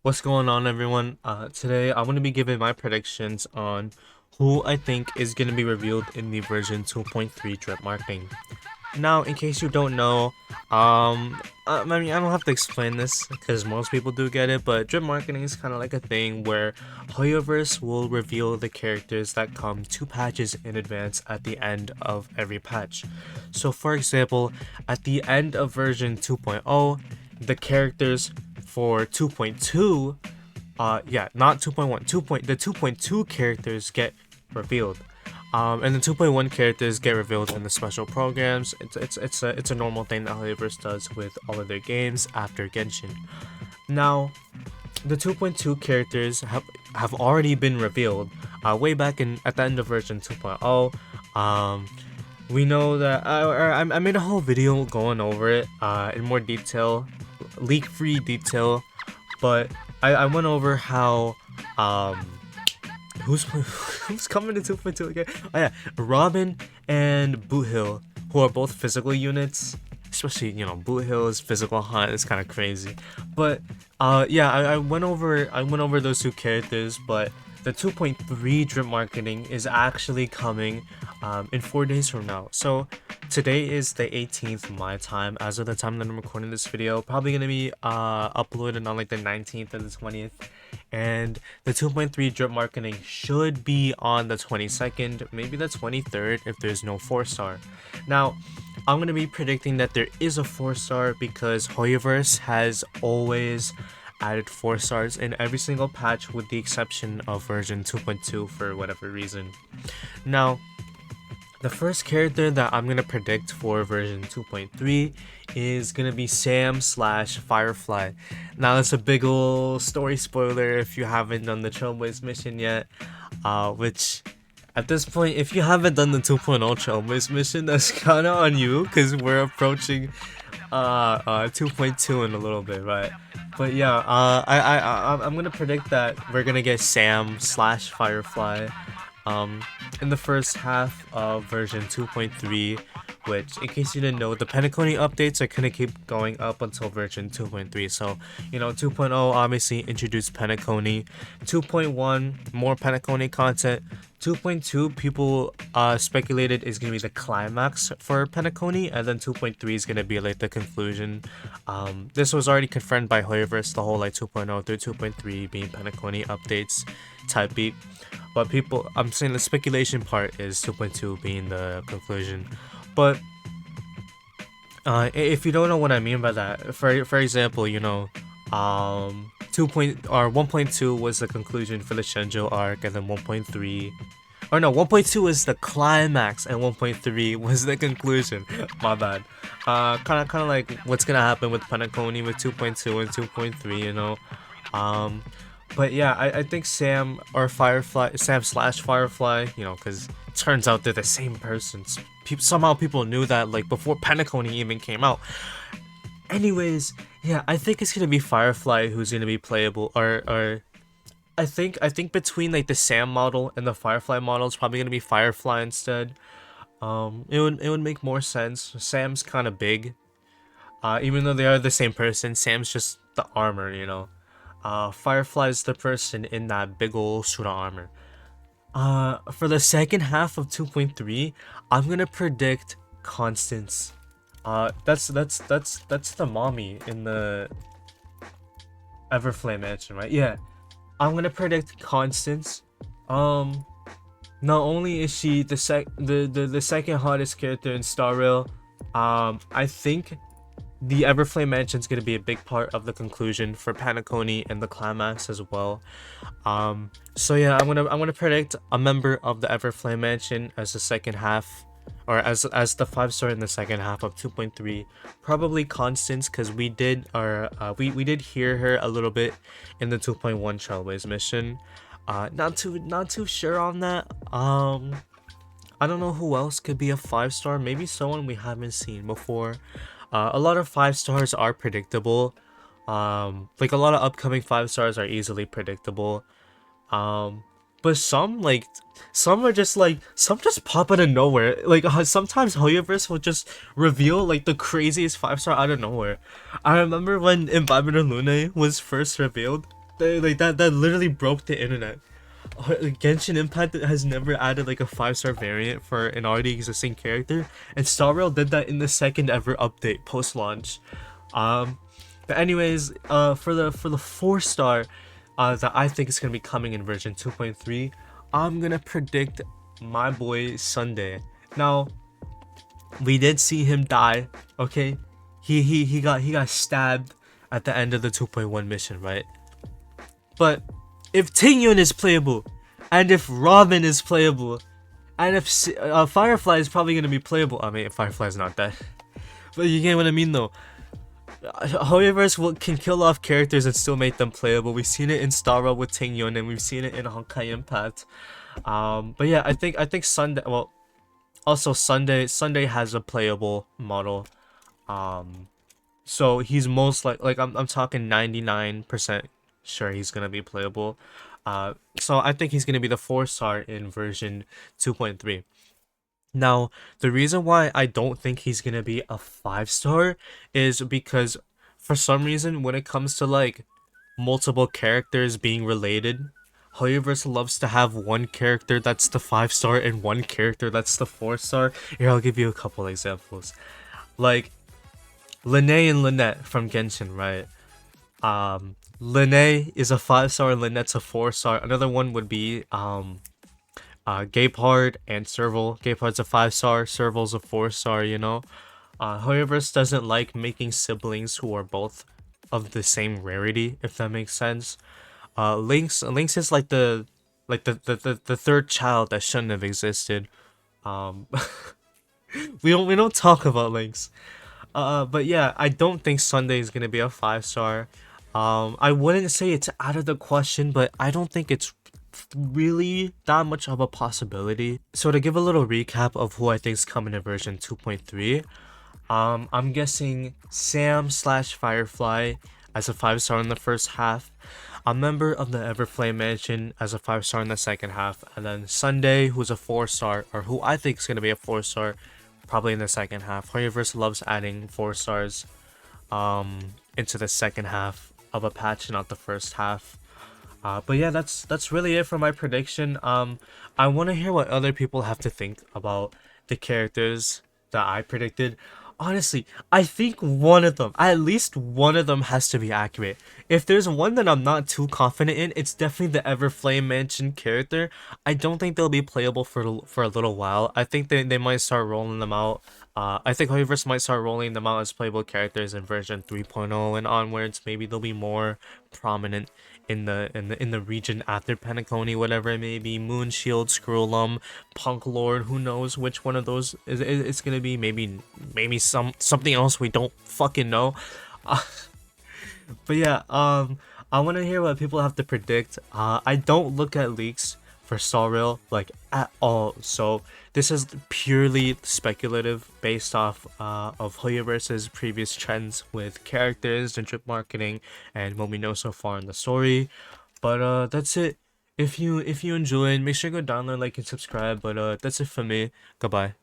What's going on, everyone? Today I'm going to be giving my predictions on who I think is going to be revealed in the version 2.3 drip marketing. Now, in case you don't know, I mean, I don't have to explain this because most people do get it, but drip marketing is kind of like a thing where Hoyoverse will reveal the characters that come 2 patches in advance at the end of every patch. So, for example, at the end of version 2.0, the characters for 2.2, not 2.1, the 2.2 characters get revealed. And the 2.1 characters get revealed in the special programs. It's a normal thing that Hoyoverse does with all of their games after Genshin. Now, the 2.2 characters have already been revealed way back at the end of version 2.0. We know that I made a whole video going over it in more detail, leak-free detail, but I went over how who's coming to 2.2 again? Oh yeah, Robin and Boot Hill, who are both physical units. Especially, Boot Hill's physical hunt is kind of crazy. But yeah, I went over those two characters, but the 2.3 drip marketing is actually coming in 4 days from now. So today is the 18th my time, as of the time that I'm recording this video. Probably gonna be uploaded on like the 19th and the 20th. And the 2.3 drip marketing should be on the 22nd, maybe the 23rd if there's no 4-star. Now, I'm going to be predicting that there is a 4-star because Hoyoverse has always added 4-stars in every single patch with the exception of version 2.2 for whatever reason. Now, the first character that I'm going to predict for version 2.3 is going to be Sam/Firefly. Now, that's a big ol' story spoiler if you haven't done the Trailblaze mission yet, which at this point, if you haven't done the 2.0 Trailblaze mission, that's kind of on you because we're approaching 2.2 in a little bit, right? But yeah, I'm going to predict that we're going to get Sam/Firefly in the first half of version 2.3, which, in case you didn't know, the Penacony updates are gonna keep going up until version 2.3. So, 2.0 obviously introduced Penacony, 2.1 more Penacony content, 2.2 people speculated is gonna be the climax for Penacony, and then 2.3 is gonna be like the conclusion. This was already confirmed by Hoyoverse, the whole like 2.0 through 2.3 being Penacony updates type beat. But I'm saying the speculation part is 2.2 being the conclusion. But if you don't know what I mean by that, for example, 1.2 was the conclusion for the Shenzhou arc, and then 1.3, or no, 1.2 is the climax, and 1.3 was the conclusion. My bad. Kind of like what's gonna happen with Penacony with 2.2 and 2.3, But yeah, I think Sam/Firefly, because it turns out they're the same person. Somehow people knew that like before Penacony even came out. Anyways, yeah, I think it's gonna be Firefly who's gonna be playable, or I think between like the Sam model and the Firefly model, it's probably gonna be Firefly instead. It would make more sense. Sam's kind of big. Even though they are the same person, Sam's just the armor, Firefly is the person in that big ol' suit of armor. For the second half of 2.3, I'm gonna predict Constance. That's the mommy in the Everflame mansion, right? Yeah, I'm gonna predict Constance. Not only is she the second hottest character in Star Rail, I think the Everflame Mansion is going to be a big part of the conclusion for Penacony and the climax as well. So yeah, I'm gonna predict a member of the Everflame Mansion as the second half, or as the 5-star in the second half of 2.3. Probably Constance, because we did hear her a little bit in the 2.1 Trailblaze mission. Not too sure on that. I don't know who else could be a 5-star. Maybe someone we haven't seen before. A lot of 5-stars are predictable. Like a lot of upcoming 5-stars are easily predictable. But some are just some just pop out of nowhere. Like sometimes Hoyoverse will just reveal like the craziest 5-star out of nowhere. I remember when Imbiber Lune was first revealed. Like that literally broke the internet. Like, Genshin Impact has never added like a 5-star variant for an already existing character, and Star Rail did that in the second ever update post launch. But anyways, for the 4-star, that I think is gonna be coming in version 2.3, I'm gonna predict my boy Sunday. Now, we did see him die. Okay, he got stabbed at the end of the 2.1 mission, right? But if Tingyun is playable, and if Robin is playable, and if Firefly is probably gonna be playable. I mean, Firefly's not dead, but you get what I mean, though. However's can kill off characters and still make them playable. We've seen it in Star Rail with Tingyun, and we've seen it in Honkai Impact. But yeah, I think Sunday. Well, also Sunday has a playable model. So he's most like I'm talking 99% sure he's gonna be playable. So I think he's gonna be the 4-star in version 2.3. Now, the reason why I don't think he's gonna be a 5-star is because for some reason when it comes to like multiple characters being related, Hoyoverse loves to have one character that's the 5-star and one character that's the 4-star. Here, I'll give you a couple examples. Like Lene and Lynette from Genshin, right? Lene is a 5-star and Lynette's a 4-star. Another one would be Gapehard and Serval. Gapehard's a 5-star, Serval's a 4-star, you know? Hoyoverse doesn't like making siblings who are both of the same rarity, if that makes sense. Lynx is like the third child that shouldn't have existed. Um we don't talk about Lynx. But yeah, I don't think Sunday is gonna be a 5-star. I wouldn't say it's out of the question, but I don't think it's really that much of a possibility. So to give a little recap of who I think is coming in version 2.3, I'm guessing Sam slash Firefly as a 5-star in the first half, a member of the Everflame Mansion as a 5-star in the second half, and then Sunday, who's a 4-star, or who I think is gonna be a 4-star, probably in the second half. Hoyoverse loves adding 4-stars into the second half of a patch, not the first half. But yeah, that's really it for my prediction. I want to hear what other people have to think about the characters that I predicted. Honestly, I think one of them, at least one of them, has to be accurate. If there's one that I'm not too confident in, it's definitely the Everflame Mansion character. I don't think they'll be playable for a little while. I think they might start rolling them out. I think Hoyoverse might start rolling them out as playable characters in version 3.0 and onwards. Maybe they'll be more prominent in the region after Penacony, whatever it may be. Moonshield, Scrollum, Punk Lord, who knows which one of those it's gonna be. Maybe something else we don't fucking know. But yeah, I want to hear what people have to predict. I don't look at leaks for Star Rail like at all, so this is purely speculative based off of Hoyoverse's previous trends with characters and drip marketing and what we know so far in the story. But that's it. If you enjoyed, make sure to go down there, like and subscribe. But that's it for me. Goodbye.